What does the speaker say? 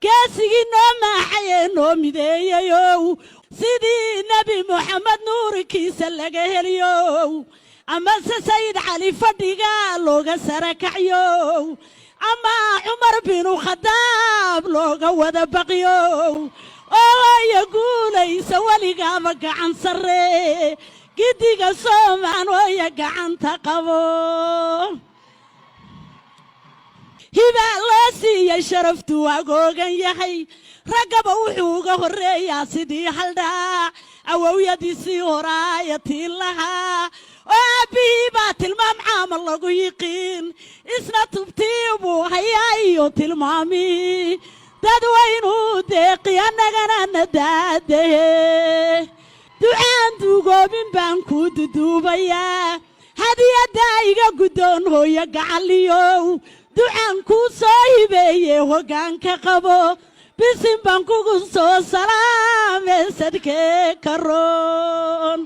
geesigii noo maaxayee noo mideeyayow sidii nebi moxamed nuurkiisa laga heliyow amase sayid cali fadhiga looga sara kacyow ama cumar binu khadaab looga wada baqyow oo ya guulaysa weligaaba gacan sarre gidiga soomaan oo ya gacanta qabo hibaa loo siiyey sharaftu agoogan yahay raggaba wuxuu uga horreeyaa sidii haldhaa awowyadiisii horaayatii lahaa oo aabbihii baa tilmaam caamal lagu yiqiin isna tubtii buu hayaa iyo tilmaamii dadwaynuu deeqi annagana na daadahe ducaan duugoobin baan kuu duduubayaa hadiyaddaa iga guddoon hooyo gacaliyow ducaan kuu soo hibeeye hoggaanka qabo bisin baan kugu soo salaamee sadkee karoon